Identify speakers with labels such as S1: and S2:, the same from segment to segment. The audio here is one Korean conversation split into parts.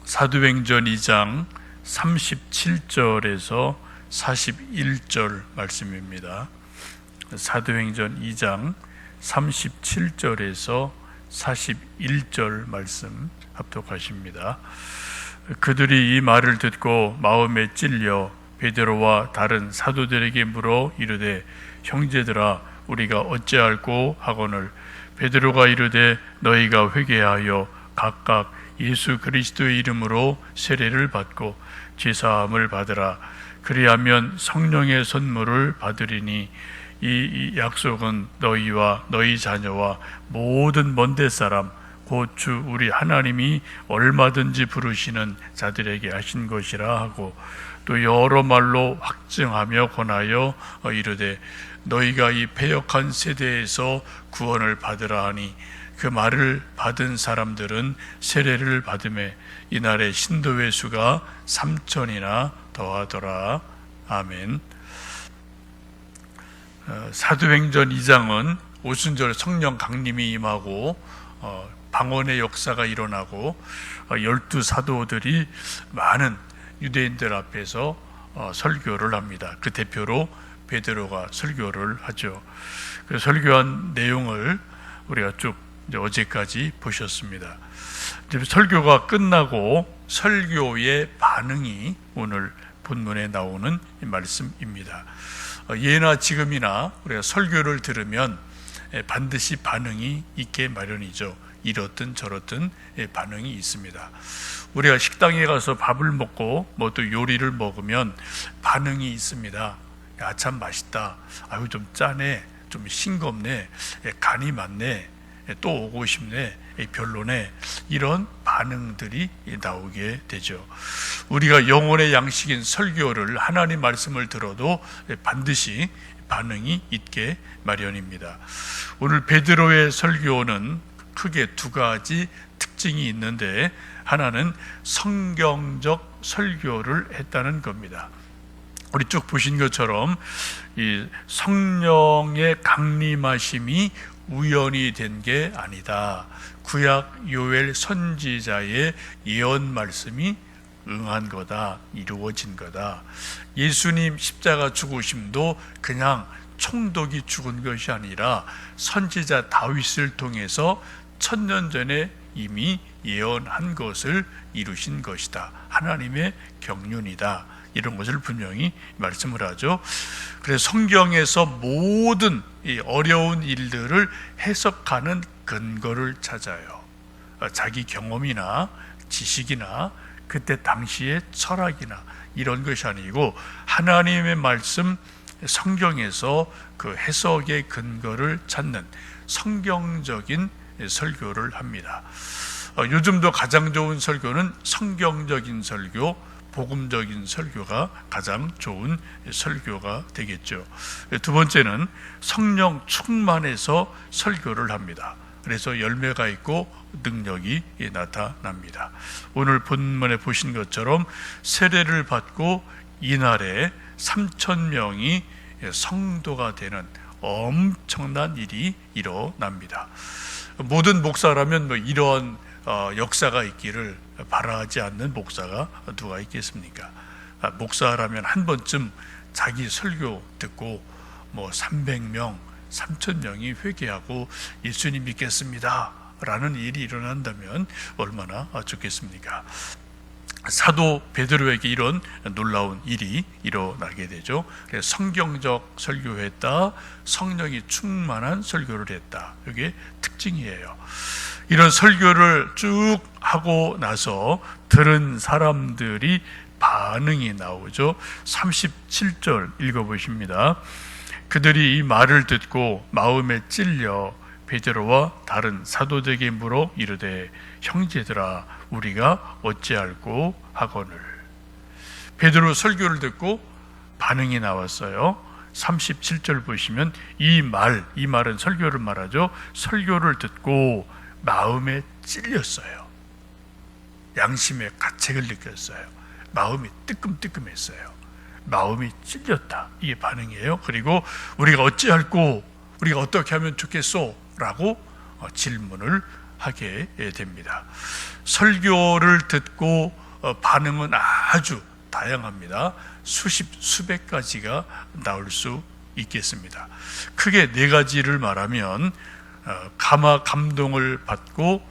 S1: 사도행전 2장 37절에서 41절 말씀입니다. 사도행전 2장 37절에서 41절 말씀 합독하십니다. 그들이 이 말을 듣고 마음에 찔려 베드로와 다른 사도들에게 물어 이르되 형제들아 우리가 어찌할꼬 하거늘 베드로가 이르되 너희가 회개하여 각각 예수 그리스도의 이름으로 세례를 받고 죄사함을 받으라. 그리하면 성령의 선물을 받으리니 이 약속은 너희와 너희 자녀와 모든 먼데 사람 곧 주 우리 하나님이 얼마든지 부르시는 자들에게 하신 것이라 하고 또 여러 말로 확증하며 권하여 이르되 너희가 이 패역한 세대에서 구원을 받으라 하니 그 말을 받은 사람들은 세례를 받음에 이날의 신도의 수가 3,000이나 더하더라. 아멘. 사도행전 2장은 오순절 성령 강림이 임하고 방언의 역사가 일어나고 12사도들이 많은 유대인들 앞에서 설교를 합니다. 그 대표로 베드로가 설교를 하죠. 그 설교한 내용을 우리가 쭉 어제까지 보셨습니다. 설교가 끝나고 설교의 반응이 오늘 본문에 나오는 말씀입니다. 예나 지금이나 우리가 설교를 들으면 반드시 반응이 있게 마련이죠. 이렇든 저렇든 반응이 있습니다. 우리가 식당에 가서 밥을 먹고 뭐 또 요리를 먹으면 반응이 있습니다. 야, 참 맛있다. 아유, 좀 짜네. 좀 싱겁네. 간이 많네. 또 오고 싶네. 별로네. 이런 반응들이 나오게 되죠. 우리가 영혼의 양식인 설교를 하나님 말씀을 들어도 반드시 반응이 있게 마련입니다. 오늘 베드로의 설교는 크게 두 가지 특징이 있는데 하나는 성경적 설교를 했다는 겁니다. 우리 쭉 보신 것처럼 이 성령의 강림하심이 우연히 된 게 아니다. 구약 요엘 선지자의 예언 말씀이 응한 거다, 이루어진 거다. 예수님 십자가 죽으심도 그냥 총독이 죽은 것이 아니라 선지자 다윗을 통해서 1000년 전에 이미 예언한 것을 이루신 것이다. 하나님의 경륜이다. 이런 것을 분명히 말씀을 하죠. 그래서 성경에서 모든 이 어려운 일들을 해석하는 근거를 찾아요. 자기 경험이나 지식이나 그때 당시의 철학이나 이런 것이 아니고 하나님의 말씀 성경에서 그 해석의 근거를 찾는 성경적인 설교를 합니다. 요즘도 가장 좋은 설교는 성경적인 설교, 복음적인 설교가 가장 좋은 설교가 되겠죠. 두 번째는 성령 충만해서 설교를 합니다. 그래서 열매가 있고 능력이 나타납니다. 오늘 본문에 보신 것처럼 세례를 받고 이날에 3,000명이 성도가 되는 엄청난 일이 일어납니다. 모든 목사라면 뭐 이러한 역사가 있기를 바라지 않는 목사가 누가 있겠습니까? 목사라면 한 번쯤 자기 설교 듣고 뭐 300명, 3,000명이 회개하고 예수님 믿겠습니다 라는 일이 일어난다면 얼마나 좋겠습니까? 사도 베드로에게 이런 놀라운 일이 일어나게 되죠. 그래서 성경적 설교했다, 성령이 충만한 설교를 했다. 이게 특징이에요. 이런 설교를 쭉 하고 나서 들은 사람들이 반응이 나오죠. 37절 읽어보십니다. 그들이 이 말을 듣고 마음에 찔려 베드로와 다른 사도들에게 물어 이르되 형제들아 우리가 어찌할꼬 하거늘. 베드로 설교를 듣고 반응이 나왔어요. 37절 보시면 이 말은 설교를 말하죠. 설교를 듣고 마음에 찔렸어요. 양심의 가책을 느꼈어요. 마음이 뜨끔뜨끔했어요. 마음이 찔렸다. 이게 반응이에요. 그리고 우리가 어찌할꼬, 우리가 어떻게 하면 좋겠소? 라고 질문을 하게 됩니다. 설교를 듣고 반응은 아주 다양합니다. 수백 가지가 나올 수 있겠습니다. 크게 네 가지를 말하면 감동을 받고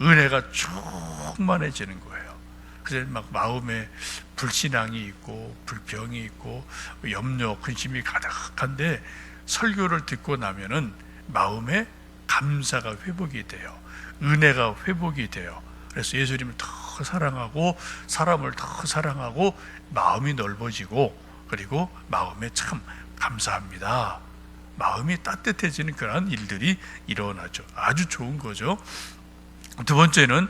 S1: 은혜가 충만해지는 거예요. 그래서 막 마음에 불신앙이 있고 불평이 있고 염려, 근심이 가득한데 설교를 듣고 나면은 마음에 감사가 회복이 돼요. 은혜가 회복이 돼요. 그래서 예수님을 더 사랑하고 사람을 더 사랑하고 마음이 넓어지고 그리고 마음에 참 감사합니다. 마음이 따뜻해지는 그런 일들이 일어나죠. 아주 좋은 거죠. 두 번째는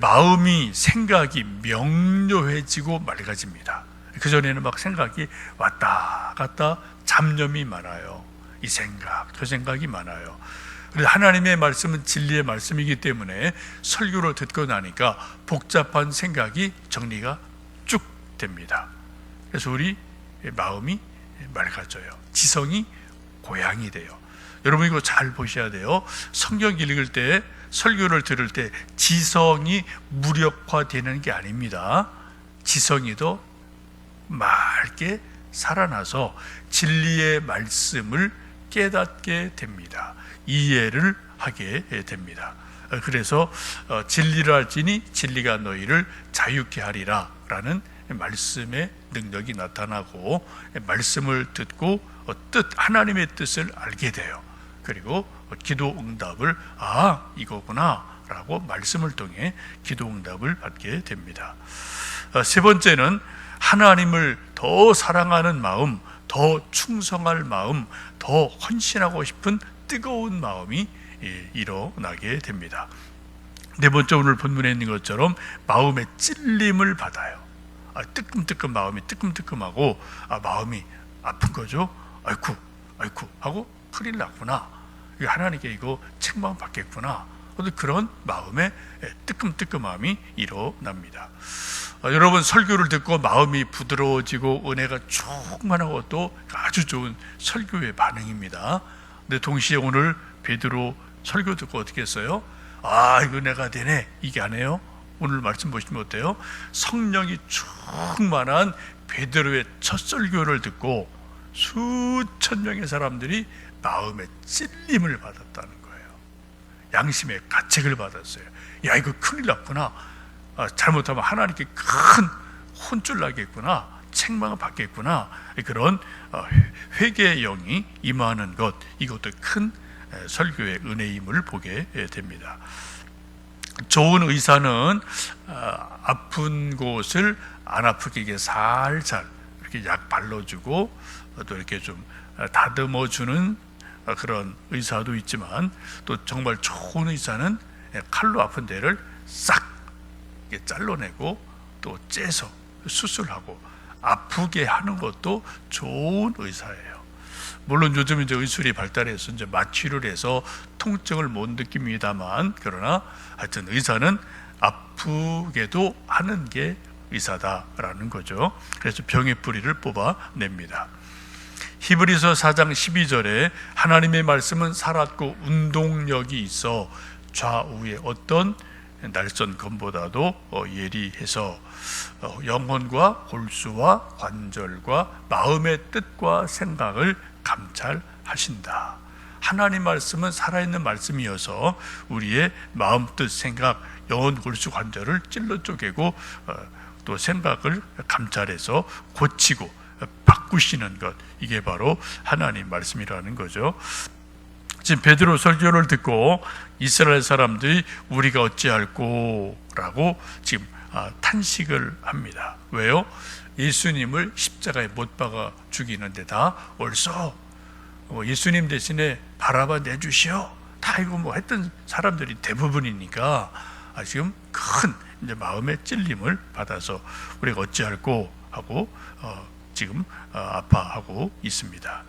S1: 마음이 생각이 명료해지고 맑아집니다. 그전에는 막 생각이 왔다 갔다 잡념이 많아요. 이 생각, 저 생각이 많아요. 그래서 하나님의 말씀은 진리의 말씀이기 때문에 설교를 듣고 나니까 복잡한 생각이 정리가 쭉 됩니다. 그래서 우리 마음이 맑아져요. 지성이 고양이 돼요. 여러분 이거 잘 보셔야 돼요. 성경 읽을 때 설교를 들을 때 지성이 무력화되는 게 아닙니다. 지성이 더 맑게 살아나서 진리의 말씀을 깨닫게 됩니다. 이해를 하게 됩니다. 그래서 진리를 알지니 진리가 너희를 자유케 하리라 라는 말씀의 능력이 나타나고 말씀을 듣고 하나님의 뜻을 알게 돼요. 그리고 기도 응답을 이거구나 라고 말씀을 통해 기도 응답을 받게 됩니다. 세 번째는 하나님을 더 사랑하는 마음, 더 충성할 마음, 더 헌신하고 싶은 뜨거운 마음이 일어나게 됩니다. 네 번째 오늘 본문에 있는 것처럼 마음의 찔림을 받아요. 뜨끔뜨끔 마음이 뜨끔뜨끔하고 마음이 아픈 거죠. 아이쿠 하고 큰일 났구나. 하나님께 이거 책망 받겠구나. 그런 마음에 뜨끔뜨끔함이 일어납니다. 여러분 설교를 듣고 마음이 부드러워지고 은혜가 충만한 것도 아주 좋은 설교의 반응입니다. 근데 동시에 오늘 베드로 설교 듣고 어떻게 했어요? 은혜가 되네 이게 아니에요. 오늘 말씀 보시면 어때요? 성령이 충만한 베드로의 첫 설교를 듣고 수천 명의 사람들이 마음의 찔림을 받았다는 거예요. 양심의 가책을 받았어요. 야 이거 큰일 났구나. 잘못하면 하나님께 큰 혼쭐 나겠구나. 책망을 받겠구나. 그런 회개의 영이 임하는 것, 이것도 큰 설교의 은혜임을 보게 됩니다. 좋은 의사는 아픈 곳을 안 아프게 살살 이렇게 약 발라주고 또 이렇게 좀 다듬어주는 그런 의사도 있지만, 또 정말 좋은 의사는 칼로 아픈 데를 싹 잘라내고 또 째서 수술하고 아프게 하는 것도 좋은 의사예요. 물론 요즘 이제 의술이 발달해서 이제 마취를 해서 통증을 못 느낍니다만, 그러나 하여튼 의사는 아프게도 하는 게 의사다라는 거죠. 그래서 병의 뿌리를 뽑아냅니다. 히브리서 4장 12절에 하나님의 말씀은 살았고 운동력이 있어 좌우의 어떤 날선 검보다도 예리해서 영혼과 골수와 관절과 마음의 뜻과 생각을 감찰하신다. 하나님 말씀은 살아있는 말씀이어서 우리의 마음, 뜻, 생각, 영혼, 골수, 관절을 찔러 쪼개고 또 생각을 감찰해서 고치고 바꾸시는 것, 이게 바로 하나님 말씀이라는 거죠. 지금 베드로 설교를 듣고 이스라엘 사람들이 우리가 어찌할꼬 라고 지금 탄식을 합니다. 왜요? 예수님을 십자가에 못 박아 죽이는 데다 벌써 예수님 대신에 바라바 내주시오 다 이거 뭐 했던 사람들이 대부분이니까 지금 큰 이제 마음의 찔림을 받아서 우리가 어찌할꼬 하고 지금 아파하고 있습니다.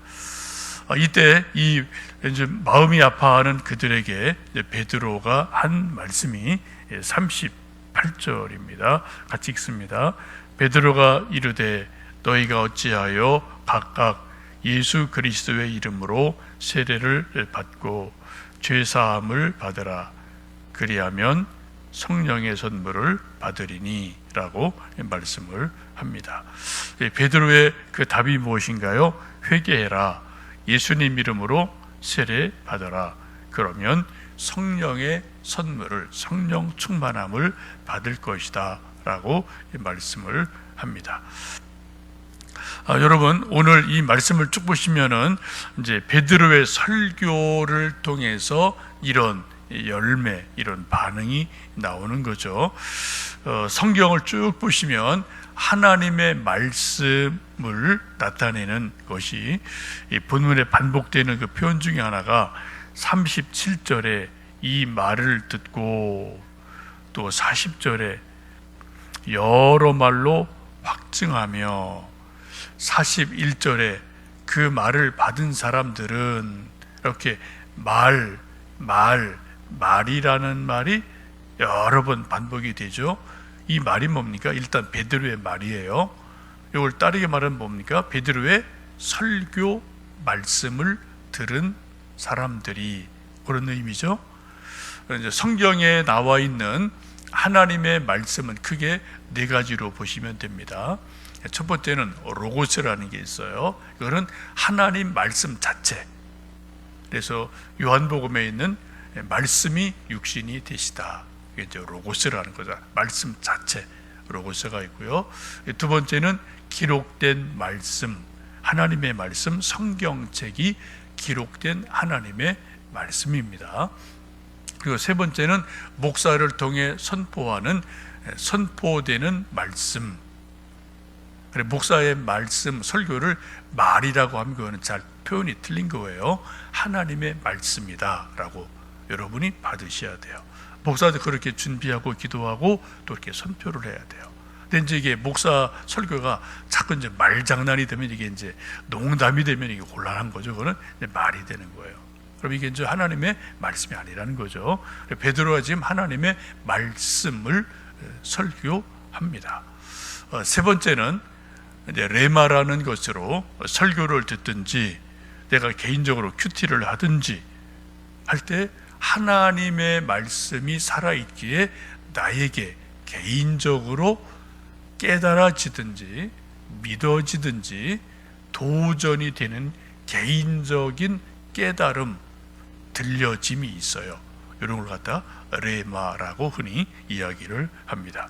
S1: 이때 이 이제 마음이 아파하는 그들에게 베드로가 한 말씀이 38절입니다. 같이 읽습니다. 베드로가 이르되 너희가 어찌하여 각각 예수 그리스도의 이름으로 세례를 받고 죄 사함을 받으라. 그리하면 성령의 선물을 받으리니 라고 말씀을 합니다. 베드로의 그 답이 무엇인가요? 회개해라, 예수님 이름으로 세례 받아라. 그러면 성령의 선물을, 성령 충만함을 받을 것이다 라고 말씀을 합니다. 여러분, 오늘 이 말씀을 쭉 보시면은 이제 베드로의 설교를 통해서 이런 열매, 이런 반응이 나오는 거죠. 성경을 쭉 보시면 하나님의 말씀을 나타내는 것이 이 본문에 반복되는 그 표현 중에 하나가 37절에 이 말을 듣고, 또 40절에 여러 말로 확증하며, 41절에 그 말을 받은 사람들은, 이렇게 말이라는 말이 여러 번 반복이 되죠. 이 말이 뭡니까? 일단 베드로의 말이에요. 이걸 따르게 말하면 뭡니까? 베드로의 설교 말씀을 들은 사람들이, 그런 의미죠. 이제 성경에 나와 있는 하나님의 말씀은 크게 네 가지로 보시면 됩니다. 첫 번째는 로고스라는 게 있어요. 이거는 하나님 말씀 자체. 그래서 요한복음에 있는 말씀이 육신이 되시다, 이게 이제 로고스라는 거죠. 말씀 자체, 로고스가 있고요. 두 번째는 기록된 말씀, 하나님의 말씀, 성경책이 기록된 하나님의 말씀입니다. 그리고 세 번째는 목사를 통해 선포하는, 선포되는 말씀. 그래, 목사의 말씀, 설교를 말이라고 하면 그거는 잘 표현이 틀린 거예요. 하나님의 말씀이다 라고 여러분이 받으셔야 돼요. 목사도 그렇게 준비하고 기도하고 또 이렇게 선포를 해야 돼요. 근데 이제 이게 목사 설교가 자꾸 이제 말장난이 되면, 이게 이제 농담이 되면 이게 곤란한 거죠. 그거는 이제 말이 되는 거예요. 그럼 이게 이제 하나님의 말씀이 아니라는 거죠. 베드로가 지금 하나님의 말씀을 설교합니다. 세 번째는 이제 레마라는 것으로 설교를 듣든지 내가 개인적으로 큐티를 하든지 할 때 하나님의 말씀이 살아있기에 나에게 개인적으로 깨달아지든지 믿어지든지 도전이 되는 개인적인 깨달음, 들려짐이 있어요. 이런 걸 갖다 레마라고 흔히 이야기를 합니다.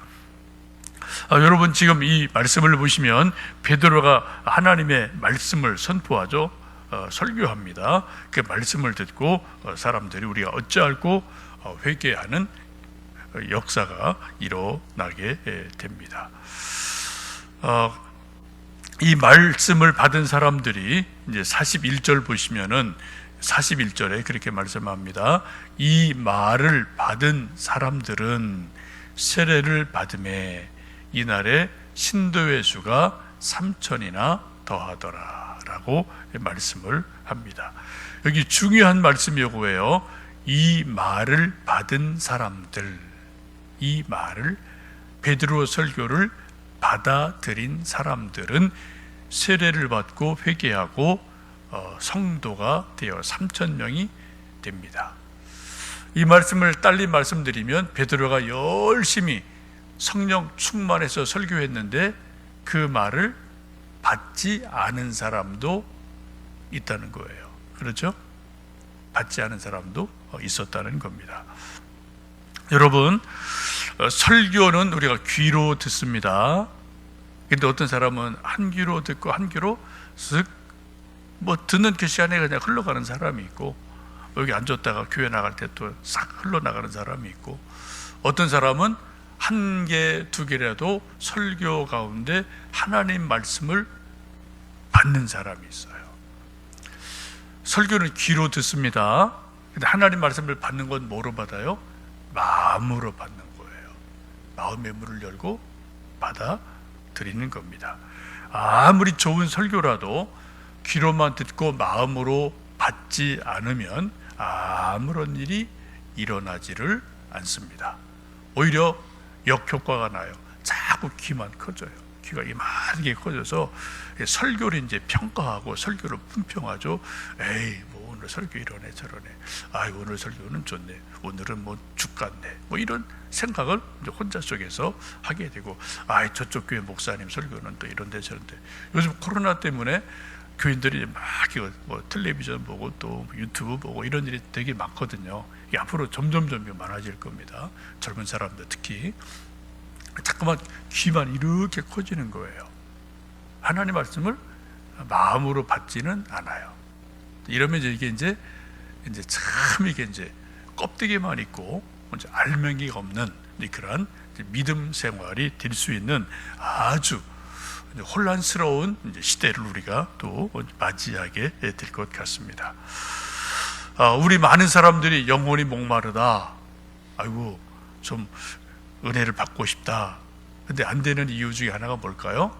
S1: 여러분, 지금 이 말씀을 보시면 베드로가 하나님의 말씀을 선포하죠. 설교합니다. 그 말씀을 듣고 사람들이 우리가 어찌할꼬 회개하는 역사가 일어나게 됩니다. 이 말씀을 받은 사람들이 이제 41절 보시면은 41절에 그렇게 말씀합니다. 이 말을 받은 사람들은 세례를 받음에 이날에 신도의 수가 3,000이나 더하더라 라고 말씀을 합니다. 여기 중요한 말씀이 요거예요. 이 말을 받은 사람들, 이 말을, 베드로 설교를 받아들인 사람들은 세례를 받고 회개하고 성도가 되어 3,000명이 됩니다. 이 말씀을 딸리 말씀드리면 베드로가 열심히 성령 충만해서 설교했는데 그 말을 받지 않은 사람도 있다는 거예요. 그렇죠? 받지 않은 사람도 있었다는 겁니다. 여러분, 설교는 우리가 귀로 듣습니다. 근데 어떤 사람은 한 귀로 듣고 한 귀로 쓱 듣는 그 시간에 그냥 흘러가는 사람이 있고, 여기 앉았다가 교회 나갈 때 또 싹 흘러나가는 사람이 있고, 어떤 사람은 한 개, 두 개라도 설교 가운데 하나님 말씀을 받는 사람이 있어요. 설교는 귀로 듣습니다. 근데 하나님 말씀을 받는 건 뭐로 받아요? 마음으로 받는 거예요. 마음의 문을 열고 받아들이는 겁니다. 아무리 좋은 설교라도 귀로만 듣고 마음으로 받지 않으면 아무런 일이 일어나지를 않습니다. 오히려 역효과가 나요. 자꾸 귀만 커져요. 귀가 이만하게 커져서 설교를 이제 평가하고 설교를 품평하죠. 에이, 뭐 마음으로 설교 이러네 저러네, 오늘 설교는 좋네, 오늘은 뭐 죽 같네, 뭐 이런 생각을 이제 혼자 속에서 하게 되고, 저쪽 교회 목사님 설교는 또 이런데 저런데. 요즘 코로나 때문에 교인들이 막 이거 뭐 텔레비전 보고 또 유튜브 보고 이런 일이 되게 많거든요. 이게 앞으로 점점 많아질 겁니다. 젊은 사람들 특히 자꾸만 귀만 이렇게 커지는 거예요. 하나님 말씀을 마음으로 받지는 않아요. 이러면 이게 이제 참 이게 이제 껍데기만 있고 이제 알맹이가 없는 그러한 믿음 생활이 될 수 있는 아주 혼란스러운 시대를 우리가 또 맞이하게 될 것 같습니다. 우리 많은 사람들이 영혼이 목마르다, 좀 은혜를 받고 싶다. 근데 안 되는 이유 중에 하나가 뭘까요?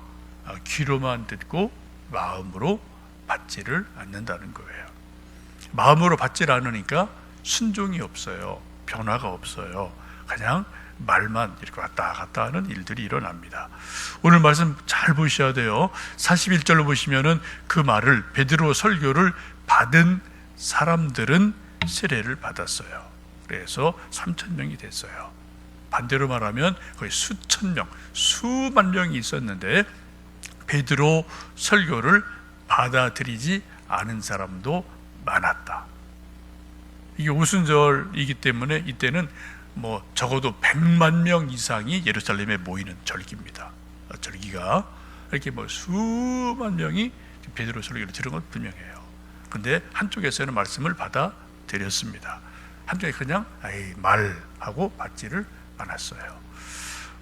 S1: 귀로만 듣고 마음으로 받지를 않는다는 거예요. 마음으로 받지를 않으니까 순종이 없어요. 변화가 없어요. 그냥 말만 이렇게 왔다 갔다 하는 일들이 일어납니다. 오늘 말씀 잘 보셔야 돼요. 41절로 보시면은 그 말을, 베드로 설교를 받은 사람들은 세례를 받았어요. 그래서 3,000명이 됐어요. 반대로 말하면 거의 수천 명, 수만 명이 있었는데 베드로 설교를 받아들이지 않은 사람도 많았다. 이게 오순절이기 때문에 이때는 뭐 적어도 100만 명 이상이 예루살렘에 모이는 절기입니다. 절기가 이렇게 뭐 수만 명이 베드로 설교를 들은 건 분명해요. 근데 한쪽에서는 말씀을 받아들였습니다. 한쪽에 그냥 말하고 받지를 않았어요.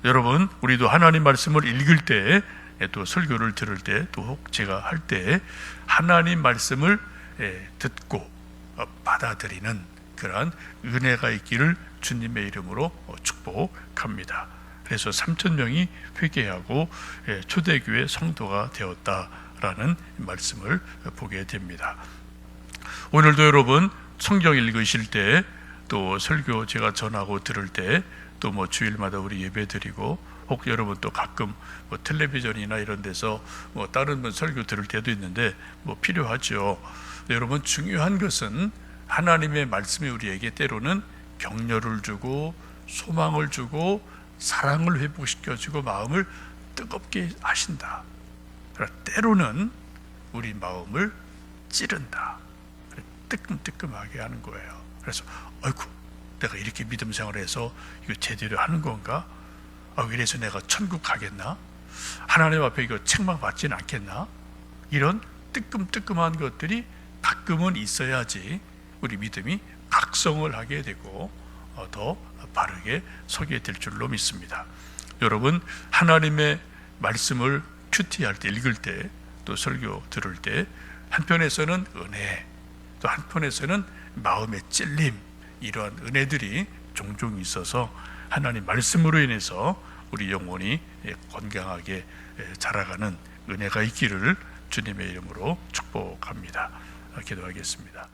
S1: 여러분, 우리도 하나님 말씀을 읽을 때, 또 설교를 들을 때, 또 혹 제가 할 때 하나님 말씀을 듣고 받아들이는 그러한 은혜가 있기를 주님의 이름으로 축복합니다. 그래서 3,000명이 회개하고 초대교회 성도가 되었다라는 말씀을 보게 됩니다. 오늘도 여러분 성경 읽으실 때, 또 설교 제가 전하고 들을 때, 또 뭐 주일마다 우리 예배 드리고, 혹 여러분 또 가끔 뭐 텔레비전이나 이런 데서 뭐 다른 분 설교 들을 때도 있는데 뭐 필요하죠. 여러분, 중요한 것은 하나님의 말씀이 우리에게 때로는 격려를 주고 소망을 주고 사랑을 회복시켜주고 마음을 뜨겁게 하신다. 때로는 우리 마음을 찌른다. 뜨끔뜨끔하게 하는 거예요. 그래서 내가 이렇게 믿음 생활해서 이거 제대로 하는 건가? 이래서 내가 천국 가겠나? 하나님 앞에 이거 책망 받지는 않겠나? 이런 뜨끔뜨끔한 것들이 가끔은 있어야지 우리 믿음이 각성을 하게 되고 더 바르게 서게 될 줄로 믿습니다. 여러분, 하나님의 말씀을 큐티할 때, 읽을 때, 또 설교 들을 때 한편에서는 은혜, 또 한편에서는 마음의 찔림, 이러한 은혜들이 종종 있어서 하나님 말씀으로 인해서 우리 영혼이 건강하게 자라가는 은혜가 있기를 주님의 이름으로 축복합니다. 기도하겠습니다.